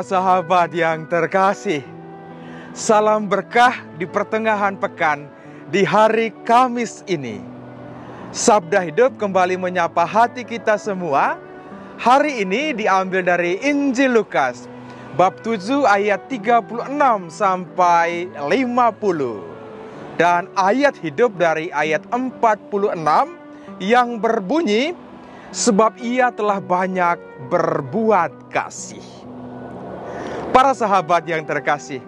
sahabat yang terkasih, salam berkah di pertengahan pekan di hari Kamis ini. Sabda Hidup kembali menyapa hati kita semua. Hari ini diambil dari Injil Lukas, bab 7 ayat 36 sampai 50. Dan ayat hidup dari ayat 46 yang berbunyi, sebab ia telah banyak berbuat kasih. Para sahabat yang terkasih,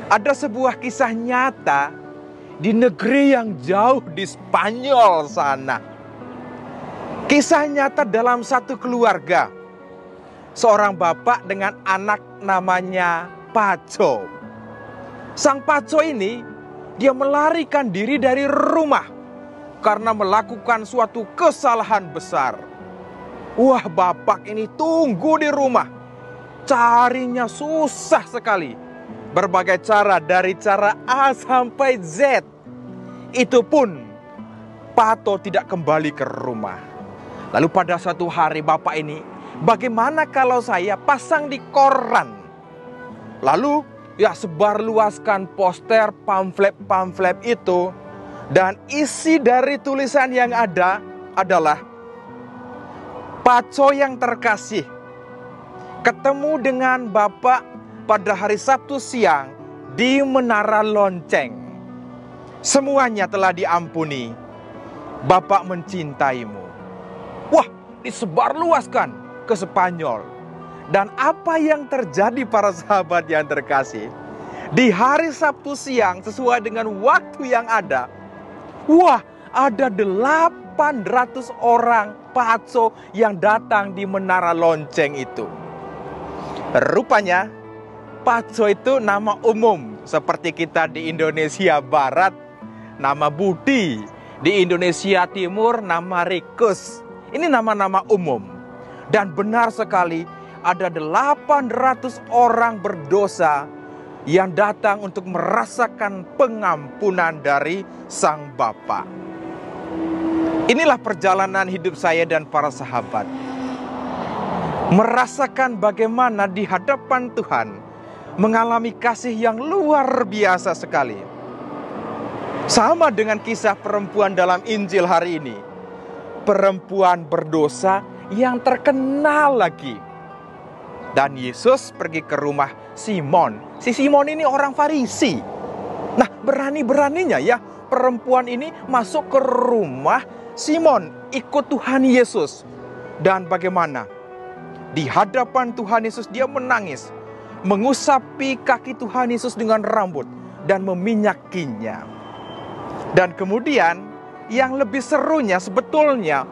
ada sebuah kisah nyata di negeri yang jauh di Spanyol sana. Kisah nyata dalam satu keluarga. Seorang bapak dengan anak namanya Paco. Sang Paco ini, dia melarikan diri dari rumah karena melakukan suatu kesalahan besar. Wah, bapak ini tunggu di rumah. Carinya susah sekali. Berbagai cara, dari cara A sampai Z. Itu pun Paco tidak kembali ke rumah. Lalu pada suatu hari bapak ini, bagaimana kalau saya pasang di koran? Lalu sebarluaskan poster, pamflet itu. Dan isi dari tulisan yang ada adalah, Paco yang terkasih, ketemu dengan Bapak pada hari Sabtu siang di Menara Lonceng. Semuanya telah diampuni. Bapak mencintaimu. Wah, disebarluaskan ke Spanyol. Dan apa yang terjadi para sahabat yang terkasih? Di hari Sabtu siang sesuai dengan waktu yang ada, wah, ada 800 orang Paco yang datang di Menara Lonceng itu. Rupanya Paco itu nama umum. Seperti kita di Indonesia Barat, nama Budi. Di Indonesia Timur, nama Rikus. Ini nama-nama umum. Dan benar sekali, ada 800 orang berdosa yang datang untuk merasakan pengampunan dari Sang Bapa. Inilah perjalanan hidup saya dan para sahabat. Merasakan bagaimana di hadapan Tuhan mengalami kasih yang luar biasa sekali. Sama dengan kisah perempuan dalam Injil hari ini. Perempuan berdosa yang terkenal lagi. Dan Yesus pergi ke rumah Simon. Si Simon ini orang Farisi. Nah, berani-beraninya ya perempuan ini masuk ke rumah Simon, ikut Tuhan Yesus. Dan bagaimana? Di hadapan Tuhan Yesus dia menangis, mengusapi kaki Tuhan Yesus dengan rambut dan meminyakinya. Dan kemudian yang lebih serunya sebetulnya,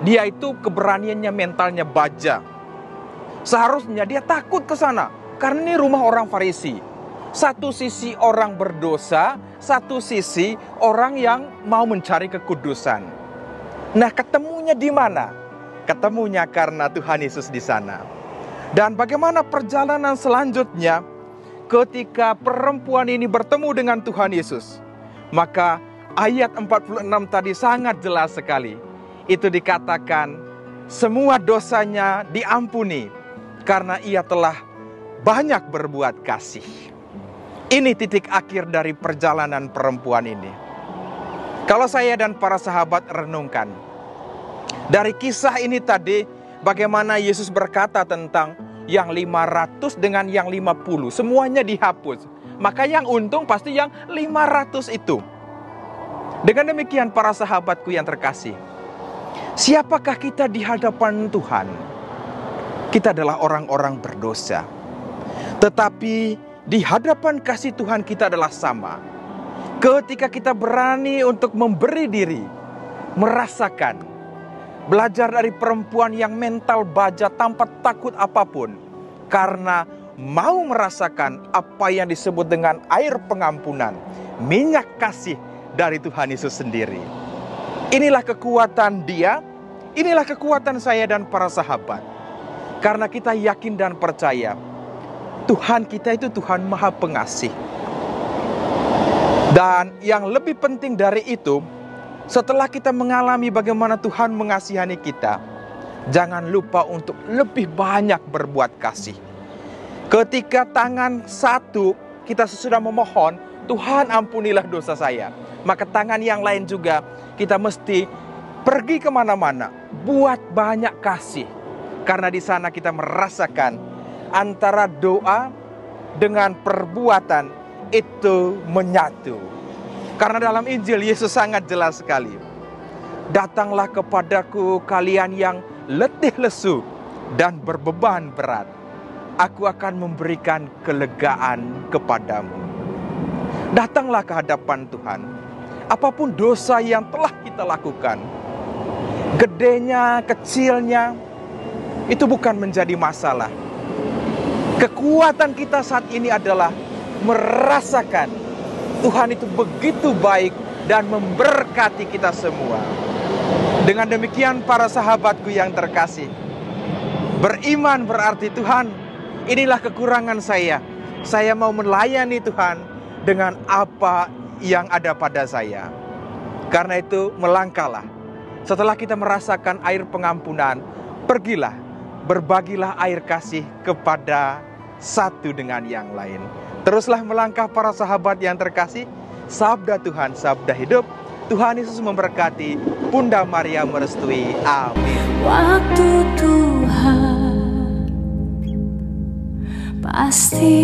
dia itu keberaniannya, mentalnya baja. Seharusnya dia takut ke sana karena ini rumah orang Farisi. Satu sisi orang berdosa, satu sisi orang yang mau mencari kekudusan. Nah, ketemunya di mana? Ketemunya karena Tuhan Yesus di sana. Dan bagaimana perjalanan selanjutnya ketika perempuan ini bertemu dengan Tuhan Yesus? Maka ayat 46 tadi sangat jelas sekali. Itu dikatakan semua dosanya diampuni karena ia telah banyak berbuat kasih. Ini titik akhir dari perjalanan perempuan ini. Kalau saya dan para sahabat renungkan, dari kisah ini tadi, bagaimana Yesus berkata tentang yang 500 dengan yang 50. Semuanya dihapus. Maka yang untung pasti yang 500 itu. Dengan demikian para sahabatku yang terkasih, siapakah kita di hadapan Tuhan? Kita adalah orang-orang berdosa. Tetapi di hadapan kasih Tuhan kita adalah sama. Ketika kita berani untuk memberi diri, merasakan, belajar dari perempuan yang mental baja tanpa takut apapun. Karena mau merasakan apa yang disebut dengan air pengampunan, minyak kasih dari Tuhan Yesus sendiri. Inilah kekuatan dia, inilah kekuatan saya dan para sahabat. Karena kita yakin dan percaya Tuhan kita itu Tuhan Maha Pengasih. Dan yang lebih penting dari itu, setelah kita mengalami bagaimana Tuhan mengasihani kita, jangan lupa untuk lebih banyak berbuat kasih. Ketika tangan satu kita sudah memohon, Tuhan ampunilah dosa saya, maka tangan yang lain juga kita mesti pergi kemana-mana, buat banyak kasih. Karena di sana kita merasakan antara doa dengan perbuatan itu menyatu. Karena dalam Injil Yesus sangat jelas sekali. Datanglah kepadaku kalian yang letih lesu dan berbeban berat. Aku akan memberikan kelegaan kepadamu. Datanglah ke hadapan Tuhan. Apapun dosa yang telah kita lakukan, gedenya, kecilnya, itu bukan menjadi masalah. Kekuatan kita saat ini adalah merasakan Tuhan itu begitu baik dan memberkati kita semua. Dengan demikian para sahabatku yang terkasih, beriman berarti Tuhan, inilah kekurangan saya. Saya mau melayani Tuhan dengan apa yang ada pada saya. Karena itu melangkahlah. Setelah kita merasakan air pengampunan, pergilah, berbagilah air kasih kepada satu dengan yang lain. Teruslah melangkah para sahabat yang terkasih. Sabda Tuhan, sabda hidup. Tuhan Yesus memberkati, Bunda Maria merestui. Amin. Waktu Tuhan pasti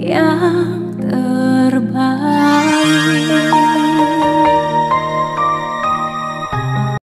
yang